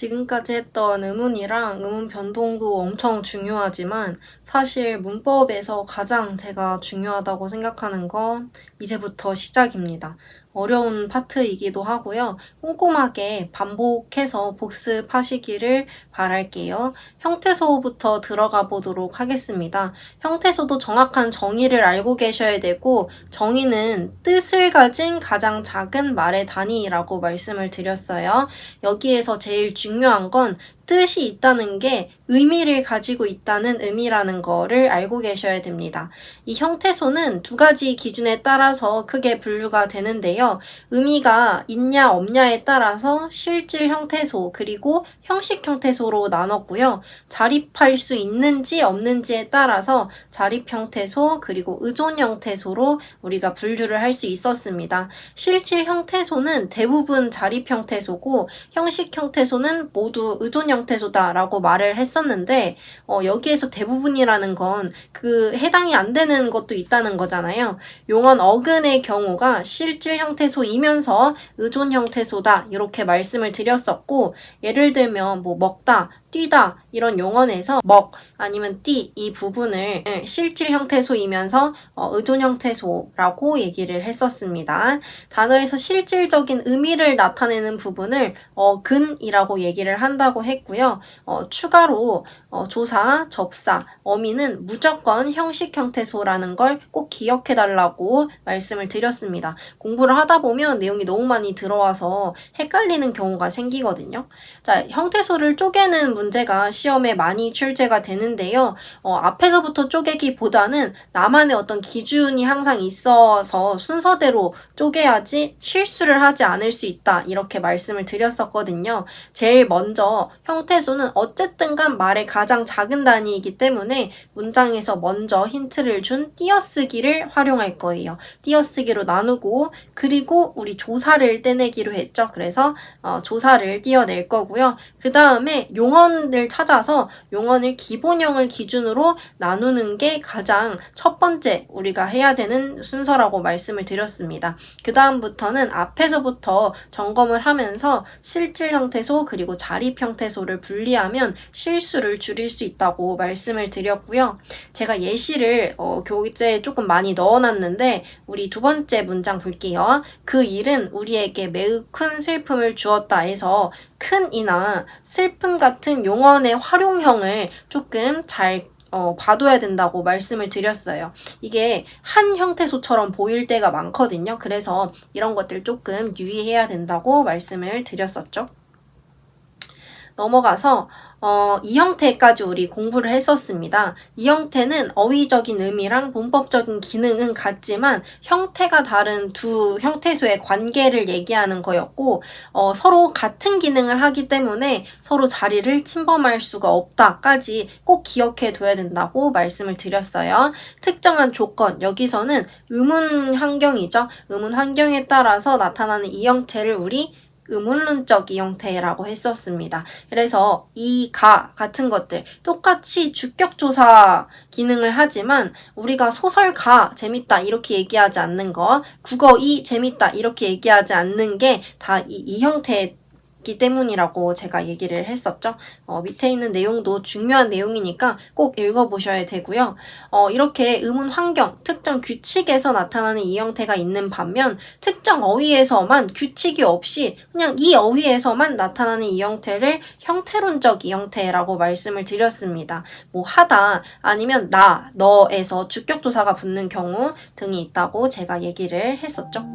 지금까지 했던 의문이랑 의문 변동도 엄청 중요하지만 사실 문법에서 가장 제가 중요하다고 생각하는 건 이제부터 시작입니다. 어려운 파트이기도 하고요. 꼼꼼하게 반복해서 복습하시기를 바랄게요. 형태소부터 들어가 보도록 하겠습니다. 형태소도 정확한 정의를 알고 계셔야 되고, 정의는 뜻을 가진 가장 작은 말의 단위라고 말씀을 드렸어요. 여기에서 제일 중요한 건 뜻이 있다는 게 의미를 가지고 있다는 의미라는 거를 알고 계셔야 됩니다. 이 형태소는 두 가지 기준에 따라서 크게 분류가 되는데요. 의미가 있냐 없냐에 따라서 실질 형태소 그리고 형식 형태소로 나눴고요. 자립할 수 있는지 없는지에 따라서 자립 형태소 그리고 의존 형태소로 우리가 분류를 할 수 있었습니다. 실질 형태소는 대부분 자립 형태소고 형식 형태소는 모두 의존 형태소다라고 말을 했었는데 여기에서 대부분이라는 건 그 해당이 안 되는 것도 있다는 거잖아요. 용언 어근의 경우가 실질 형태소이면서 의존 형태소다 이렇게 말씀을 드렸었고, 예를 들면 뭐 먹다, 뛰다 이런 용언에서 먹 아니면 뛰 이 부분을 실질 형태소이면서 의존 형태소라고 얘기를 했었습니다. 단어에서 실질적인 의미를 나타내는 부분을 어근이라고 얘기를 한다고 했고요. 추가로 조사, 접사, 어미는 무조건 형식 형태소라는 걸 꼭 기억해 달라고 말씀을 드렸습니다. 공부를 하다 보면 내용이 너무 많이 들어와서 헷갈리는 경우가 생기거든요. 자, 형태소를 쪼개는 문제가 시험에 많이 출제가 되는데요. 앞에서부터 쪼개기보다는 나만의 어떤 기준이 항상 있어서 순서대로 쪼개야지 실수를 하지 않을 수 있다 이렇게 말씀을 드렸었거든요. 제일 먼저 형태소는 어쨌든 간 말의 가장 작은 단위이기 때문에 문장에서 먼저 힌트를 준 띄어쓰기를 활용할 거예요. 띄어쓰기로 나누고, 그리고 우리 조사를 떼내기로 했죠. 그래서 조사를 띄어낼 거고요. 그 다음에 용언을 찾아서 용언을 기본형을 기준으로 나누는 게 가장 첫 번째 우리가 해야 되는 순서라고 말씀을 드렸습니다. 그 다음부터는 앞에서부터 점검을 하면서 실질 형태소 그리고 자립 형태소를 분리하면 실수를 줄일 수 있다고 말씀을 드렸고요. 제가 예시를 교재에 조금 많이 넣어놨는데 우리 두 번째 문장 볼게요. 그 일은 우리에게 매우 큰 슬픔을 주었다 해서 큰이나 슬픔 같은 용언의 활용형을 조금 잘 봐둬야 된다고 말씀을 드렸어요. 이게 한 형태소처럼 보일 때가 많거든요. 그래서 이런 것들 조금 유의해야 된다고 말씀을 드렸었죠. 넘어가서 이 형태까지 우리 공부를 했었습니다. 이 형태는 어휘적인 의미랑 문법적인 기능은 같지만 형태가 다른 두 형태소의 관계를 얘기하는 거였고, 서로 같은 기능을 하기 때문에 서로 자리를 침범할 수가 없다까지 꼭 기억해 둬야 된다고 말씀을 드렸어요. 특정한 조건, 여기서는 의문 환경이죠. 의문 환경에 따라서 나타나는 이 형태를 우리 의문론적 이 형태라고 했었습니다. 그래서 이, 가 같은 것들 똑같이 주격조사 기능을 하지만 우리가 소설 가 재밌다 이렇게 얘기하지 않는 거, 국어 이 재밌다 이렇게 얘기하지 않는 게 다 이 형태 기 때문이라고 제가 얘기를 했었죠. 밑에 있는 내용도 중요한 내용이니까 꼭 읽어보셔야 되고요. 이렇게 의문 환경, 특정 규칙에서 나타나는 이 형태가 있는 반면 특정 어휘에서만 규칙이 없이 그냥 이 어휘에서만 나타나는 이 형태를 형태론적 이 형태라고 말씀을 드렸습니다. 뭐 하다 아니면 나, 너에서 주격조사가 붙는 경우 등이 있다고 제가 얘기를 했었죠.